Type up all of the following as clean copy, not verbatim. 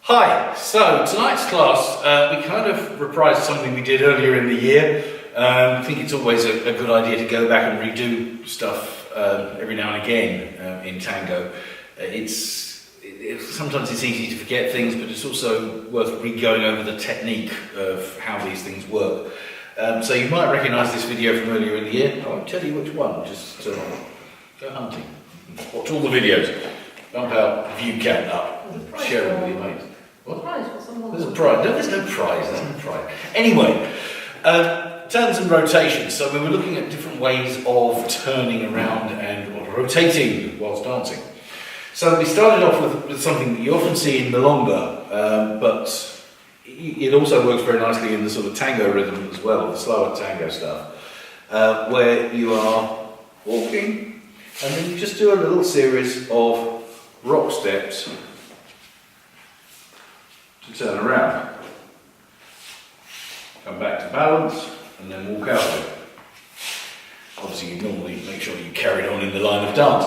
Hi, so tonight's class, we kind of reprised something we did earlier in the year. I think it's always a good idea to go back and redo stuff every now and again in Tango. Sometimes it's easy to forget things, but it's also worth re-going over the technique of how these things work. So you might recognise this video from earlier in the year. I won't tell you which one, just go hunting. Watch all the videos. Bump our view count up. Share it with your mates. What? There's a prize. No, there's no prize. There's no prize. Anyway, turns and rotations. So we were looking at different ways of turning around and rotating whilst dancing. So we started off with something that you often see in milonga, but it also works very nicely in the sort of tango rhythm as well, the slower tango stuff, where you are walking and then you just do a little series of rock steps to turn around, come back to balance, and then walk out of it. Obviously, you normally make sure you carried on in the line of dance.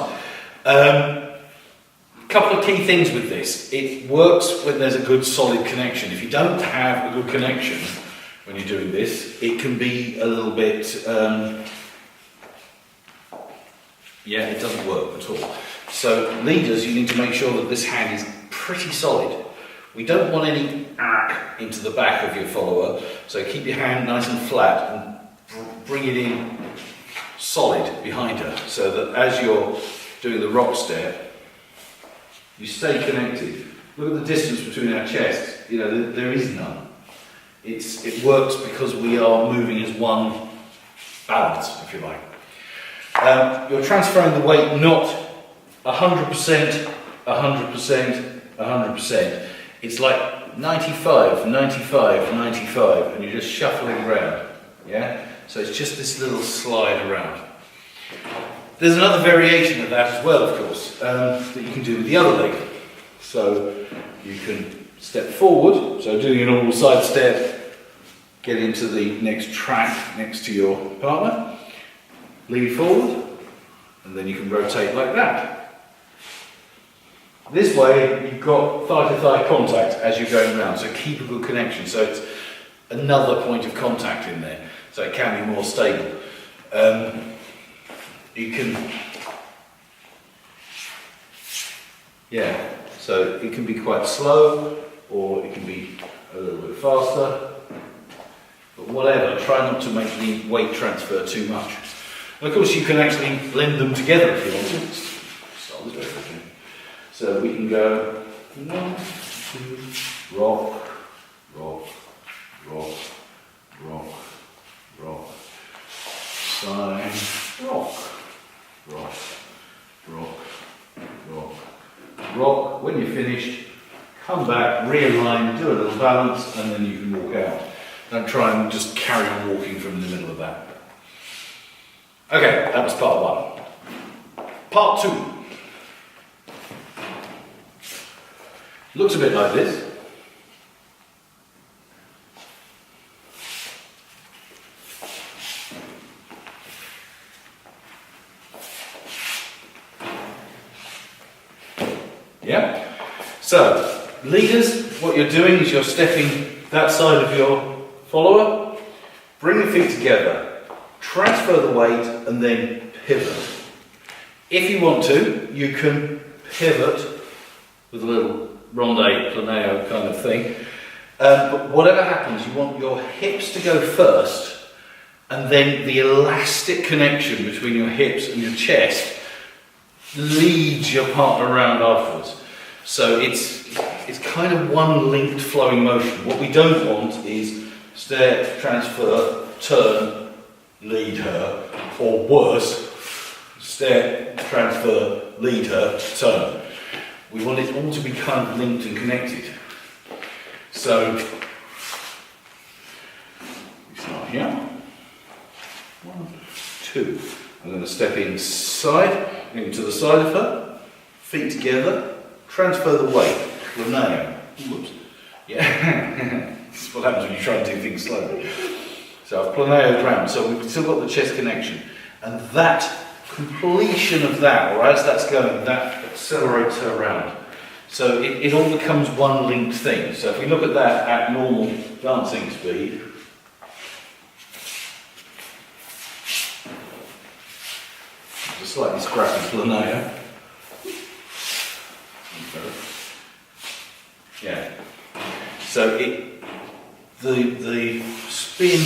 Couple of key things with this. It works when there's a good solid connection. If you don't have a good connection when you're doing this, it can be a little bit, it doesn't work at all. So leaders, you need to make sure that this hand is pretty solid. We don't want any arc into the back of your follower, so keep your hand nice and flat and bring it in solid behind her, so that as you're doing the rock step, you stay connected. Look at the distance between our chests. You know, there is none. It works because we are moving as one balance, if you like. You're transferring the weight not 100%, 100%, 100%. It's like 95, 95, 95, and you're just shuffling around, yeah? So it's just this little slide around. There's another variation of that as well, of course, that you can do with the other leg. So you can step forward, so doing a normal side step, get into the next track next to your partner, lean forward, and then you can rotate like that. This way, you've got thigh-to-thigh contact as you're going around, so keep a good connection. So it's another point of contact in there, so it can be more stable. You can, so it can be quite slow, or it can be a little bit faster, but whatever, try not to make the weight transfer too much. And of course, you can actually blend them together if you want to. Start this way. So we can go 1, 2, rock, rock, rock, rock, rock, side, rock, rock, rock, rock, rock. When you're finished, come back, realign, do a little balance, and then you can walk out. Don't try and just carry on walking from the middle of that. Okay, that was part 1. Part 2. Looks a bit like this. Yeah? So, leaders, what you're doing is you're stepping that side of your follower, bring the feet together, transfer the weight, and then pivot. If you want to, you can pivot with a little ronde, planeo kind of thing. But whatever happens, you want your hips to go first, and then the elastic connection between your hips and your chest leads your partner around afterwards. So it's kind of one linked flowing motion. What we don't want is step, transfer, turn, lead her, or worse, step, transfer, lead her, turn. We want it all to be kind of linked and connected. So, we start here. 1, 2. I'm going to step inside, into the side of her, feet together, transfer the weight. Planeo. Whoops. Yeah. This is what happens when you try and do things slowly. So I've planeoed round, so we've still got the chest connection. And that completion of that, or as that's going, that accelerates her around. So it all becomes one linked thing. So if we look at that at normal dancing speed, it's a slightly scrappy planeia. Yeah. So the spin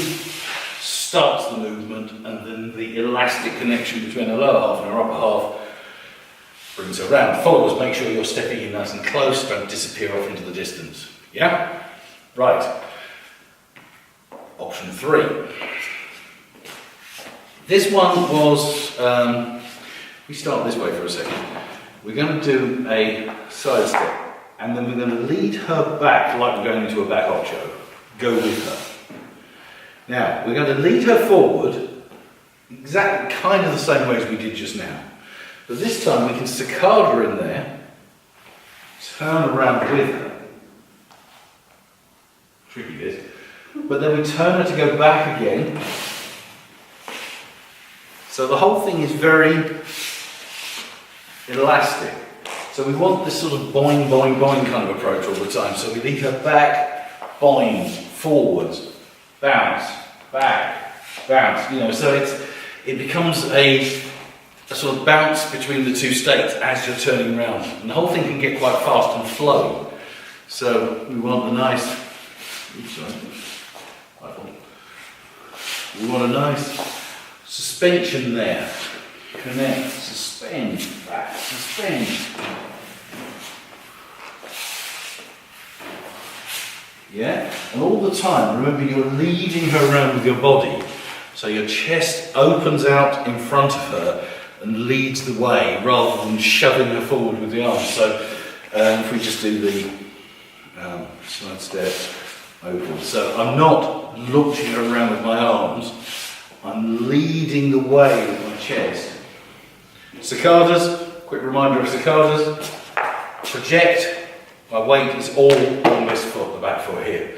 starts the movement, and then the elastic connection between the lower half and our upper half brings her around. Followers, make sure you're stepping in nice and close, don't disappear off into the distance. Yeah? Right. Option 3. This one was, we start this way for a second. We're going to do a side step, and then we're going to lead her back like we're going into a back ocho. Go with her. Now, we're going to lead her forward exactly kind of the same way as we did just now. But this time we can saccade her in there, turn around with her. Tricky this. But then we turn her to go back again. So the whole thing is very elastic. So we want this sort of boing, boing, boing kind of approach all the time. So we lead her back, boing, forwards, bounce, back, bounce. You know, so it becomes a sort of bounce between the two states as you're turning around. And the whole thing can get quite fast and flowy. So we want a nice, oops, sorry, we want a nice suspension there. Connect, suspend, back, suspend. Yeah? And all the time, remember, you're leading her around with your body. So your chest opens out in front of her and leads the way rather than shoving her forward with the arms. So if we just do the side step, open. So I'm not launching her around with my arms, I'm leading the way with my chest. Saccadas, quick reminder of saccadas. Project, my weight is all on this foot, the back foot here.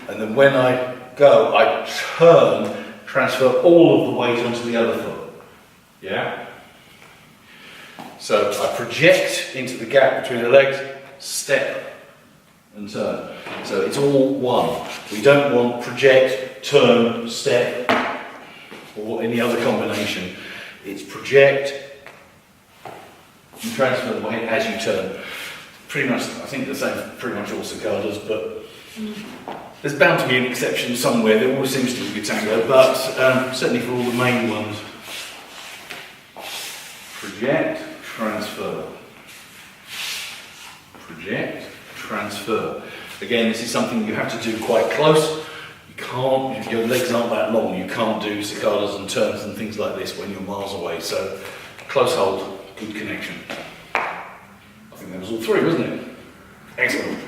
And then when I go, I turn, transfer all of the weight onto the other foot. Yeah? So I project into the gap between the legs, step and turn. So it's all one. We don't want project, turn, step, or any other combination. It's project and transfer the weight as you turn. Pretty much, I think the same for pretty much all saccadas, but there's bound to be an exception somewhere. There always seems to be with tango, but certainly for all the main ones. Project, transfer. Project, transfer. Again, this is something you have to do quite close. You can't, if your legs aren't that long, you can't do saccadas and turns and things like this when you're miles away. So, close hold, good connection. I think that was all 3, wasn't it? Excellent.